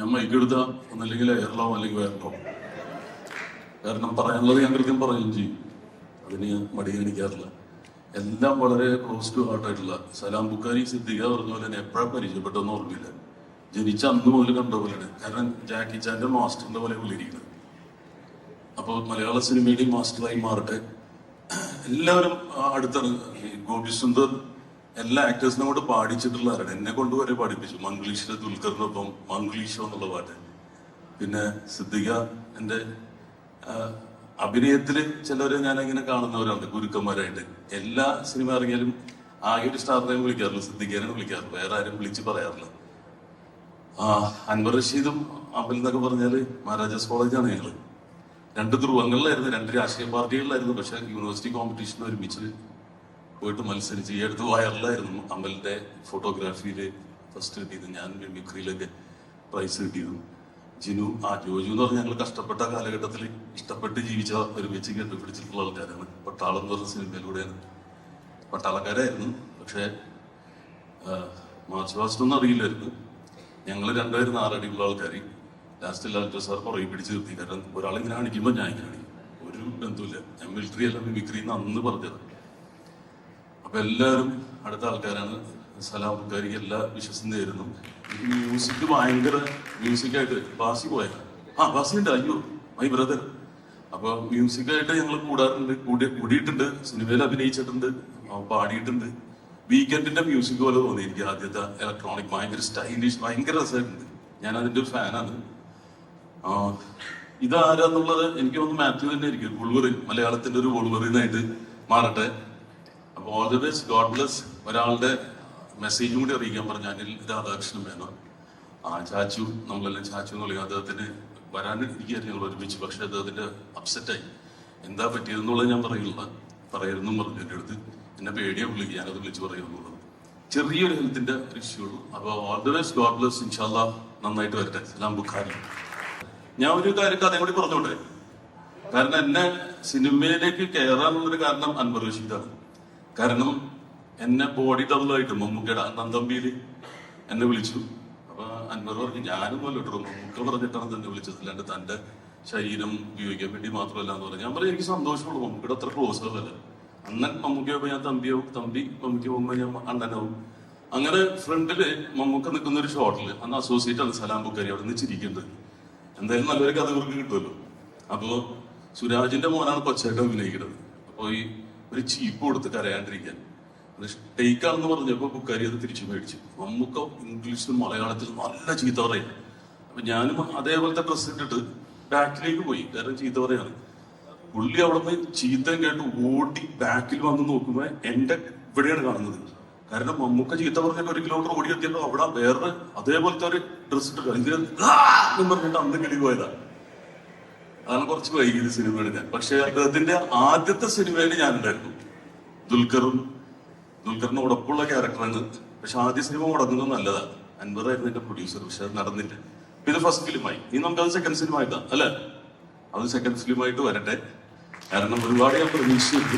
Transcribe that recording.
ഞാൻ മൈക്കെടുത്ത ഒന്നല്ലെങ്കിൽ എയറിലോ അല്ലെങ്കിൽ വേറിലോ. കാരണം പറയാനുള്ളത് ഞാൻ കൃത്യം പറയുകയും ചെയ്യും. അതിന് ഞാൻ മടി കാണിക്കാറില്ല. എല്ലാം വളരെ ക്ലോസ് ടു ഹാർട്ടായിട്ടുള്ള സലാം ബുഖാരി സിദ്ദിഖ പറഞ്ഞ പോലെ തന്നെ എപ്പോഴാണ് പരിചയപ്പെട്ടെന്ന് ഓർമ്മയില്ല. ജനിച്ച അന്ന് മുതൽ കണ്ട പോലെയാണ്. കാരണം ജാക്കി ചാന്റെ മാസ്റ്ററിന്റെ പോലെ പുള്ളിയിരിക്കുന്നത്. അപ്പോൾ മലയാള സിനിമയുടെയും മാസ്റ്ററായി മാറട്ടെ. എല്ലാവരും അടുത്താണ്. ഗോപി സുന്ദർ എല്ലാ ആക്ടേഴ്സിനെ കൊണ്ട് പാടിച്ചിട്ടുള്ളവരാണ്. എന്നെ കൊണ്ടുവരെ പാടിപ്പിച്ചു. മംഗ്ലീഷിലെ ദുൽഖറിനൊപ്പം മംഗ്ലീഷോ എന്നുള്ള പാട്ട്. പിന്നെ സിദ്ദിഖ എൻ്റെ അഭിനയത്തില് ചിലവരെ ഞാനിങ്ങനെ കാണുന്നവരുണ്ട് ഗുരുക്കന്മാരായിട്ട്. എല്ലാ സിനിമ ഇറങ്ങിയാലും ആകെ ഒരു സ്റ്റാറിനെയും വിളിക്കാറില്ല, സിദ്ദിഖേനെ വിളിക്കാറില്ല, വേറെ ആരും വിളിച്ച് പറയാറില്ല. അൻവർ റഷീദും അമൽ എന്നൊക്കെ പറഞ്ഞാല് മഹാരാജാസ് കോളേജാണ് ഞങ്ങള്. രണ്ട് ധ്രുവങ്ങളിലായിരുന്നു, രണ്ട് രാഷ്ട്രീയ പാർട്ടികളിലായിരുന്നു. പക്ഷെ യൂണിവേഴ്സിറ്റി കോമ്പറ്റീഷന് ഒരുമിച്ച് പോയിട്ട് മത്സരിച്ച് ഈ അടുത്ത് വൈറലായിരുന്നു. അമലിന്റെ ഫോട്ടോഗ്രാഫിയില് ഫസ്റ്റ് കിട്ടിയത്, ഞാൻ മിമിക്രിയിലൊക്കെ പ്രൈസ് കിട്ടിയത്. ജോജു എന്ന് പറഞ്ഞാൽ ഞങ്ങൾ കഷ്ടപ്പെട്ട കാലഘട്ടത്തിൽ ഇഷ്ടപ്പെട്ട് ജീവിച്ച ഒരുമിച്ച് കണ്ടുപിടിച്ചിട്ടുള്ള ആൾക്കാരാണ്. പട്ടാളം എന്ന് പറഞ്ഞ സിനിമയിലൂടെയാണ്. പട്ടാളക്കാരായിരുന്നു. പക്ഷെ മാർച്ച് പാസ്റ്റ് ഒന്നും അറിയില്ലായിരുന്നു. ഞങ്ങൾ രണ്ടുപേരും 6 അടിയുള്ള ആൾക്കാർ. ലാസ്റ്റ് ലാൽജോ സാർ പുറകെ പിടിച്ച് നിർത്തി. കാരണം ഒരാളിങ്ങനെ കാണിക്കുമ്പോൾ ഞാൻ ഇങ്ങനെ കാണിക്കും. ഒരു ബന്ധമില്ല. ഞാൻ മിലിറ്ററി അല്ല മിമിക്രി എന്ന് അന്ന് പറഞ്ഞത്. അപ്പൊ എല്ലാവരും അടുത്ത ആൾക്കാരാണ്. സലാം ബുഖാരിക്ക് എല്ലാ വിശ്വസിച്ചായിരുന്നു. മ്യൂസിക് ഭയങ്കര മ്യൂസിക്കായിട്ട് ബാസി പോയത്. ബാസി ഉണ്ട്, അയ്യോ മൈ ബ്രദർ. അപ്പൊ മ്യൂസിക്കായിട്ട് ഞങ്ങൾ കൂടിയിട്ടുണ്ട്. സിനിമയിൽ അഭിനയിച്ചിട്ടുണ്ട്, പാടിയിട്ടുണ്ട്. വീക്കെൻഡിന്റെ മ്യൂസിക് പോലെ തോന്നി എനിക്ക് ആദ്യത്തെ ഇലക്ട്രോണിക്. ഭയങ്കര സ്റ്റൈലിഷ്, ഭയങ്കര രസമായിട്ടുണ്ട്. ഞാൻ അതിന്റെ ഒരു ഫാനാണ്. ഇതാരാന്നുള്ളത് എനിക്ക് തോന്നുന്നു മാത്യു തന്നെ ആയിരിക്കും. വുൾവറിൻ, മലയാളത്തിന്റെ ഒരു വുൾവറിനായിട്ട് മാറട്ടെ. അപ്പൊ all the best, God bless. ഒരാളുടെ മെസ്സേജും കൂടി അറിയിക്കാൻ പറഞ്ഞു. അനിൽ രാധാകൃഷ്ണൻ വേണം. ചാച്ചു, നമ്മളെല്ലാം ചാച്ചു എന്ന് വിളിക്കും. അദ്ദേഹത്തിന് വരാനിരിക്കുകയായിരുന്നു ഞങ്ങൾ ഒരുമിച്ച്. പക്ഷെ അദ്ദേഹത്തിന്റെ അപ്സെറ്റായി. എന്താ പറ്റിയതെന്നുള്ളത് ഞാൻ പറയരുതെന്നും പറഞ്ഞു എൻ്റെ അടുത്ത്. എന്നെ പേടിയെ വിളിക്കുക, ഞാനത് വിളിച്ച് പറയുമെന്നുള്ളത്. ചെറിയൊരു ഹെൽത്തിന്റെ ഇഷ്യൂ ഉള്ളൂ. അപ്പൊ all the best, God bless. ഇൻഷാല്ലാ നന്നായിട്ട് വരട്ടെ. സലാം ബുഖാരി. ഞാൻ ഒരു കഥയും കൂടി പറഞ്ഞോട്ടെ. കാരണം എന്നെ സിനിമയിലേക്ക് കയറാനുള്ളൊരു കാരണം അൻവർ റഷീദാണ്. കാരണം എന്നെ ബോഡി ഡബിളായിട്ട് മമ്മൂക്കയുടെ നന്തമ്പിയിൽ എന്നെ വിളിച്ചു. അപ്പൊ അൻവർ പറഞ്ഞു, ഞാനൊന്നും അല്ല കേട്ടോ, മമ്മൂക്ക പറഞ്ഞിട്ടാണ് തന്നെ വിളിച്ചത്, അല്ലാണ്ട് തന്റെ ശരീരം ഉപയോഗിക്കാൻ വേണ്ടി മാത്രമല്ല എന്ന് പറഞ്ഞു. ഞാൻ പറഞ്ഞു എനിക്ക് സന്തോഷമുള്ളൂ. മമ്മൂക്കയുടെ അത്ര ക്ലോസ് അല്ല. അണ്ണൻ മമ്മൂക്കയാകുമ്പോ ഞാൻ തമ്പിയാവും, തമ്പി മമ്മൂക്ക പോകുമ്പോ ഞാൻ അണ്ണനാവും. അങ്ങനെ ഫ്രണ്ടില് മമ്മൂക്ക നിൽക്കുന്ന ഒരു ഷോട്ടില് അന്ന് അസോസിയേറ്റ് ആണ് സലാം ബുഖാരി. അവിടെ നിന്ന് ചിരിക്കേണ്ടത്. എന്തായാലും നല്ലൊരു കഥ ഇവർക്ക് കിട്ടുമല്ലോ. അപ്പോ സുരാജിന്റെ മോനാണ് കൊച്ചായിട്ട് അഭിനയിക്കുന്നത്. അപ്പൊ ഈ ഒരു ചീപ്പ് കൊടുത്ത് കരയാണ്ടിരിക്കാൻ ടേക്കാണെന്ന് പറഞ്ഞപ്പോ ബുക്കാരി അത് തിരിച്ചു മേടിച്ചു. മമ്മൂക്ക ഇംഗ്ലീഷിലും മലയാളത്തിലും നല്ല ചീത്ത പറയും. അപ്പൊ ഞാനും അതേപോലത്തെ ഡ്രസ് ഇട്ടിട്ട് ബാക്കിലേക്ക് പോയി. കാരണം ചീത്ത പറയാണ്. പുള്ളി അവിടെ നിന്ന് ചീത്തം കേട്ട് ഓടി ബാക്കിൽ വന്ന് നോക്കുമ്പോ എന്റെ ഇവിടെയാണ് കാണുന്നത്. കാരണം മമ്മൂക്ക ചീത്ത പറഞ്ഞിട്ട് 1 കിലോമീറ്റർ ഓടി എത്തിയപ്പോ അവിടെ വേറെ അതേപോലത്തെ ഒരു ഡ്രസ് ഇട്ട് കളിക്കാൻ പറഞ്ഞിട്ട് അന്ന് കിളി പോയതാ. അതാണ് കുറച്ച് വൈകിയത് സിനിമ എടുക്കാൻ. പക്ഷെ അദ്ദേഹത്തിന്റെ ആദ്യത്തെ സിനിമയിൽ ഞാനുണ്ടായിരുന്നു. ദുൽഖറിനോടൊപ്പമുള്ള ക്യാരക്ടറാണ്. പക്ഷെ ആദ്യ സിനിമ മുടങ്ങുന്നത് നല്ലതാണ്. അൻവറായിരുന്നു എന്റെ പ്രൊഡ്യൂസർ. പക്ഷെ അത് നടന്നില്ല. ഇത് ഫസ്റ്റ് ഫിലിമായി. ഇനി നമുക്കത് സെക്കൻഡ് ഫിലിം ആയിട്ടാ അല്ലെ? അത് സെക്കൻഡ് ഫിലിമായിട്ട് വരട്ടെ. കാരണം ഒരുപാട് ഞാൻ പ്രതീക്ഷിച്ചിട്ടുണ്ട്.